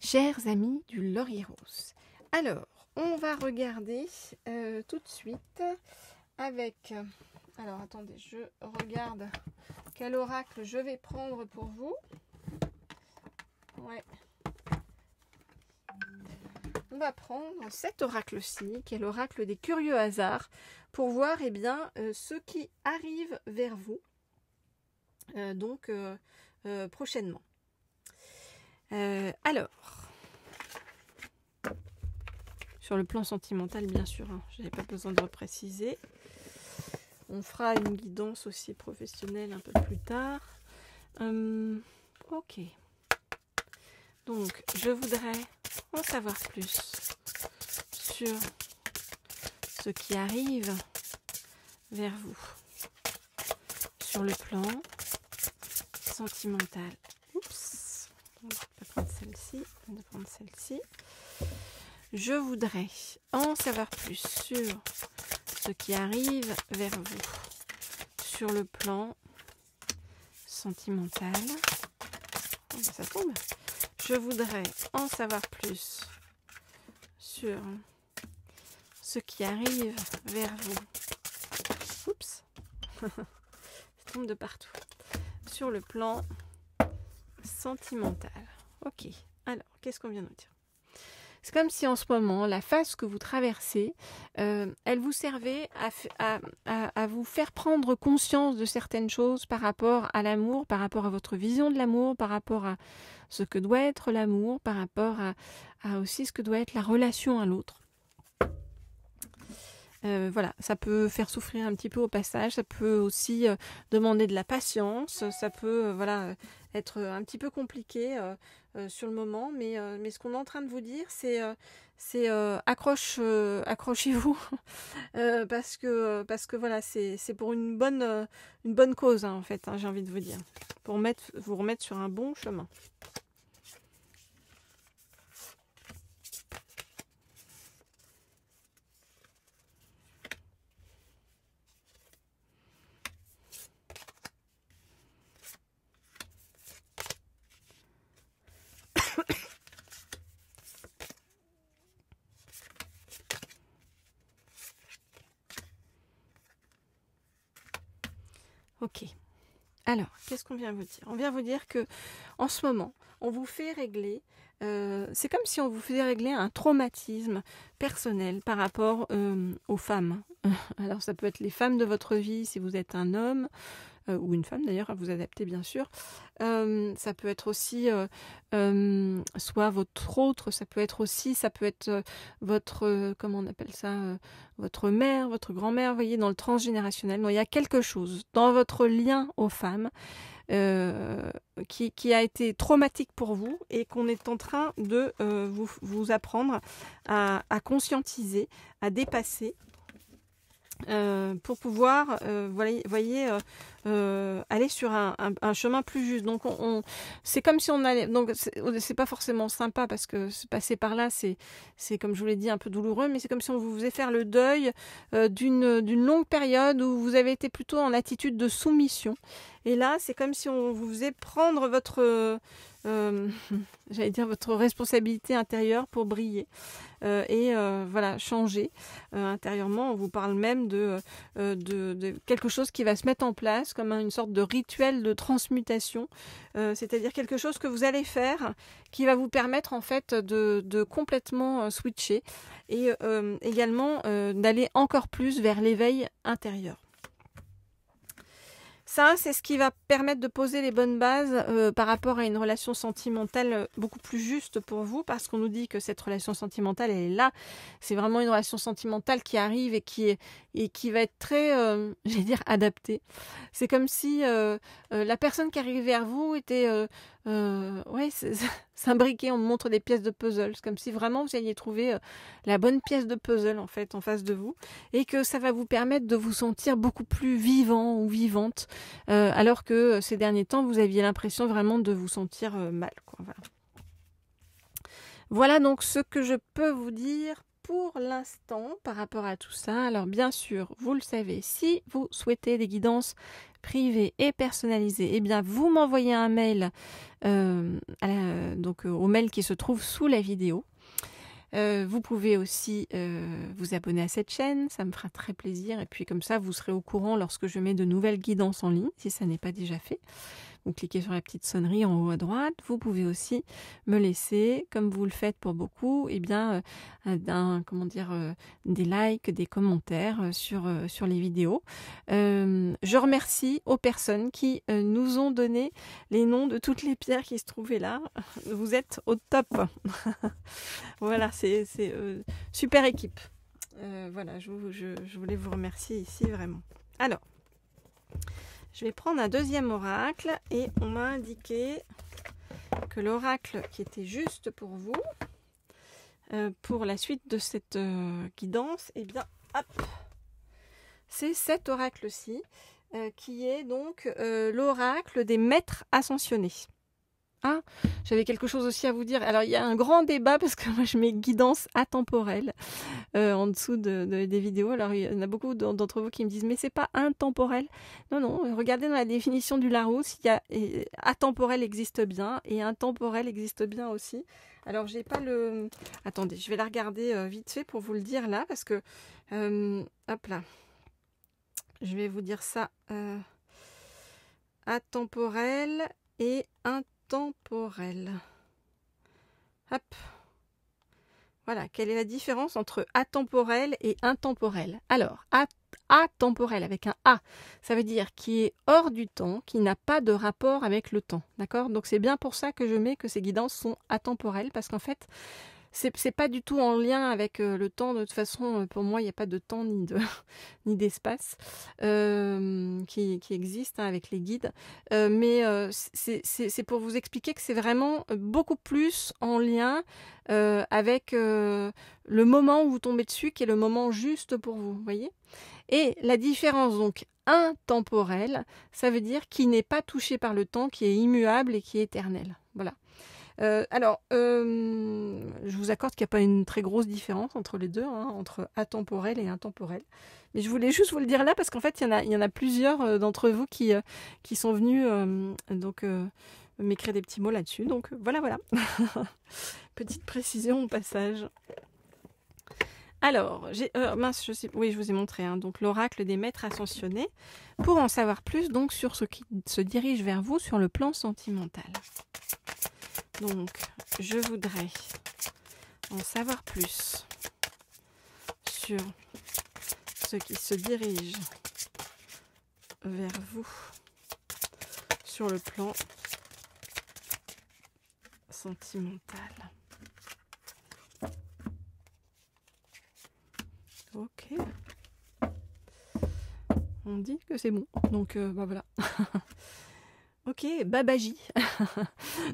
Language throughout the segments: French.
Chers amis du Laurier Rose, alors on va regarder tout de suite avec... alors attendez, je regarde quel oracle je vais prendre pour vous. Ouais. On va prendre cet oracle-ci, qui est l'oracle des curieux hasards, pour voir ce qui arrive vers vous prochainement. Alors, sur le plan sentimental, bien sûr, hein, je n'ai pas besoin de repréciser. On fera une guidance aussi professionnelle un peu plus tard. Ok. Donc, je voudrais en savoir plus sur ce qui arrive vers vous sur le plan sentimental. Oups. On va prendre celle-ci. On va prendre celle-ci. Je voudrais en savoir plus sur ce qui arrive vers vous sur le plan sentimental. Oh, ça tombe. Je voudrais en savoir plus sur ce qui arrive vers vous. Oups. Ça tombe de partout. Sur le plan sentimental. Ok. Alors, qu'est-ce qu'on vient de dire ? C'est comme si en ce moment, la phase que vous traversez, elle vous servait à vous faire prendre conscience de certaines choses par rapport à l'amour, par rapport à votre vision de l'amour, par rapport à ce que doit être l'amour, par rapport à aussi ce que doit être la relation à l'autre. Voilà, ça peut faire souffrir un petit peu au passage, ça peut aussi demander de la patience, ça peut être un petit peu compliqué sur le moment, mais ce qu'on est en train de vous dire, c'est accrochez-vous parce que voilà, c'est pour une bonne cause hein, en fait, hein, j'ai envie de vous dire, pour vous remettre sur un bon chemin. Ok. Alors, qu'est-ce qu'on vient vous dire ? On vient vous dire que en ce moment, on vous fait régler, c'est comme si on vous faisait régler un traumatisme personnel par rapport aux femmes. Alors, ça peut être les femmes de votre vie si vous êtes un homme, ou une femme d'ailleurs, à vous adapter bien sûr. Ça peut être aussi soit votre autre, ça peut être votre, comment on appelle ça, votre mère, votre grand-mère, vous voyez, dans le transgénérationnel. Donc, il y a quelque chose dans votre lien aux femmes qui a été traumatique pour vous et qu'on est en train de vous apprendre à conscientiser, à dépasser. Pour pouvoir aller sur un chemin plus juste. Donc c'est comme si on allait, donc c'est pas forcément sympa parce que passer par là c'est comme je vous l'ai dit un peu douloureux, mais c'est comme si on vous faisait faire le deuil d'une longue période où vous avez été plutôt en attitude de soumission, et là c'est comme si on vous faisait prendre votre votre responsabilité intérieure pour briller changer intérieurement. On vous parle même de quelque chose qui va se mettre en place comme une sorte de rituel de transmutation, c'est-à-dire quelque chose que vous allez faire qui va vous permettre en fait de complètement switcher et également d'aller encore plus vers l'éveil intérieur. Ça, c'est ce qui va permettre de poser les bonnes bases par rapport à une relation sentimentale beaucoup plus juste pour vous, parce qu'on nous dit que cette relation sentimentale, elle est là. C'est vraiment une relation sentimentale qui arrive et qui va être très, adaptée. C'est comme si la personne qui arrive vers vous était... s'imbriquer, on me montre des pièces de puzzle. C'est comme si vraiment vous alliez trouver la bonne pièce de puzzle en fait en face de vous, et que ça va vous permettre de vous sentir beaucoup plus vivant ou vivante, alors que ces derniers temps vous aviez l'impression vraiment de vous sentir mal, quoi. Voilà donc ce que je peux vous dire pour l'instant par rapport à tout ça. Alors bien sûr, vous le savez, si vous souhaitez des guidances privée et personnalisée, eh bien vous m'envoyez un mail au mail qui se trouve sous la vidéo. Vous pouvez aussi vous abonner à cette chaîne, ça me fera très plaisir. Et puis comme ça, vous serez au courant lorsque je mets de nouvelles guidances en ligne, si ça n'est pas déjà fait. Vous cliquez sur la petite sonnerie en haut à droite. Vous pouvez aussi me laisser, comme vous le faites pour beaucoup, eh bien, des likes, des commentaires sur les vidéos. Je remercie aux personnes qui nous ont donné les noms de toutes les pierres qui se trouvaient là. Vous êtes au top. Voilà, c'est super équipe. Voilà, je voulais vous remercier ici vraiment. Alors, je vais prendre un deuxième oracle et on m'a indiqué que l'oracle qui était juste pour vous, pour la suite de cette guidance, eh bien, hop, c'est cet oracle-ci qui est donc l'oracle des maîtres ascensionnés. Ah, j'avais quelque chose aussi à vous dire. Alors, il y a un grand débat parce que moi, je mets guidance atemporelle en dessous des vidéos. Alors, il y en a beaucoup d'entre vous qui me disent « Mais c'est pas intemporel ». Non, non, regardez dans la définition du Larousse, atemporel existe bien et intemporel existe bien aussi. Alors, j'ai pas le... Attendez, je vais la regarder vite fait pour vous le dire là parce que... hop là. Je vais vous dire ça. Atemporel et intemporel. Hop. Voilà, quelle est la différence entre atemporel et intemporel? Alors, atemporel avec un A, ça veut dire qui est hors du temps, qui n'a pas de rapport avec le temps. D'accord? Donc c'est bien pour ça que je mets que ces guidances sont atemporelles, parce qu'en fait, c'est pas du tout en lien avec le temps. De toute façon, pour moi, il n'y a pas de temps ni d'espace qui existe avec les guides. Mais c'est pour vous expliquer que c'est vraiment beaucoup plus en lien avec le moment où vous tombez dessus, qui est le moment juste pour vous, voyez. Et la différence donc intemporelle, ça veut dire qui n'est pas touché par le temps, qui est immuable et qui est éternel. Voilà. Je vous accorde qu'il n'y a pas une très grosse différence entre les deux, hein, entre atemporel et intemporel. Mais je voulais juste vous le dire là parce qu'en fait, il y en a plusieurs d'entre vous qui sont venus m'écrire des petits mots là-dessus. Donc voilà. Petite précision au passage. Alors, oui, je vous ai montré, hein, donc l'oracle des maîtres ascensionnés. Pour en savoir plus, donc, sur ce qui se dirige vers vous sur le plan sentimental. Donc, je voudrais en savoir plus sur ce qui se dirige vers vous sur le plan sentimental. Ok. On dit que c'est bon. Donc, voilà. Ok, Babaji.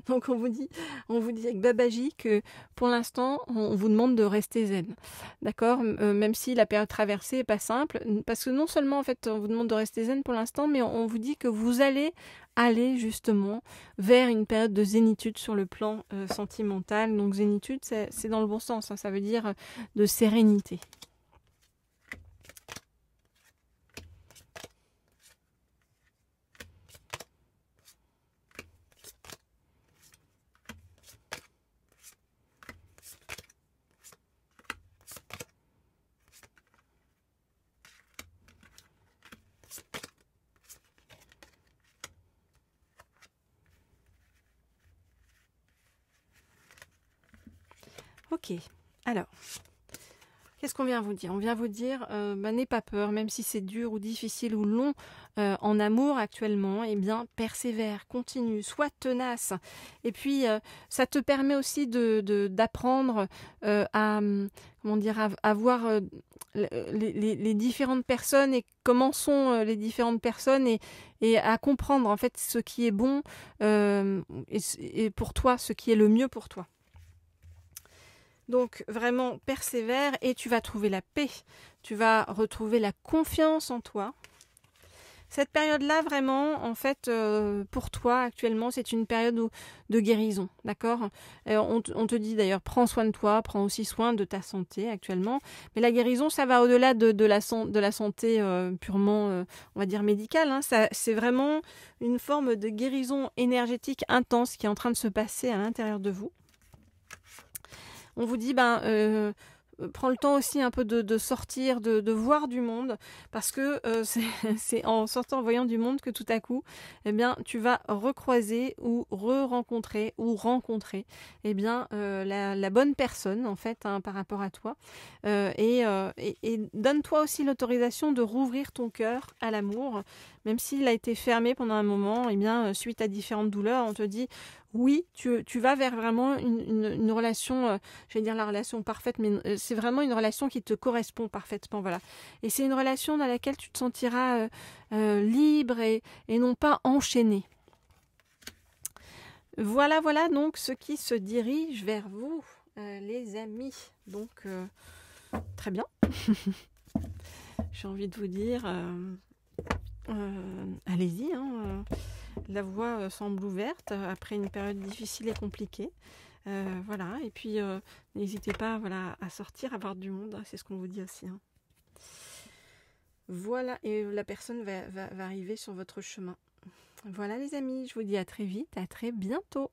Donc on vous dit avec Babaji que pour l'instant on vous demande de rester zen, d'accord, même si la période traversée est pas simple, parce que non seulement en fait on vous demande de rester zen pour l'instant, mais on vous dit que vous allez aller justement vers une période de zénitude sur le plan sentimental. Donc zénitude c'est dans le bon sens, hein, ça veut dire de sérénité. Ok, alors, qu'est-ce qu'on vient vous dire? On vient vous dire, n'aie pas peur, même si c'est dur ou difficile ou long en amour actuellement, eh bien, persévère, continue, sois tenace. Et puis, ça te permet aussi d'apprendre à voir les différentes personnes et comment sont les différentes personnes et à comprendre en fait ce qui est bon et pour toi, ce qui est le mieux pour toi. Donc vraiment persévère et tu vas trouver la paix, tu vas retrouver la confiance en toi, Cette période-là, vraiment, en fait, pour toi, actuellement, c'est une période de guérison, d'accord? On te dit d'ailleurs, prends soin de toi, prends aussi soin de ta santé actuellement. Mais la guérison, ça va au-delà de la santé purement, on va dire, médicale, hein. C'est vraiment une forme de guérison énergétique intense qui est en train de se passer à l'intérieur de vous. On vous dit, prends le temps aussi un peu de sortir, de voir du monde, parce que c'est en sortant, en voyant du monde que tout à coup, eh bien, tu vas recroiser ou re-rencontrer ou rencontrer eh bien, la bonne personne, en fait, hein, par rapport à toi. Et donne-toi aussi l'autorisation de rouvrir ton cœur à l'amour, même s'il a été fermé pendant un moment, eh bien, suite à différentes douleurs, on te dit oui, tu vas vers vraiment une relation, je vais dire la relation parfaite, mais c'est vraiment une relation qui te correspond parfaitement, voilà. Et c'est une relation dans laquelle tu te sentiras libre et non pas enchaîné. Voilà donc ce qui se dirige vers vous, les amis. Donc, très bien. J'ai envie de vous dire, allez-y, hein, la voie semble ouverte après une période difficile et compliquée. Voilà, et puis n'hésitez pas, voilà, à sortir, à voir du monde, c'est ce qu'on vous dit aussi, hein. Voilà, et la personne va arriver sur votre chemin. Voilà les amis, je vous dis à très vite, à très bientôt.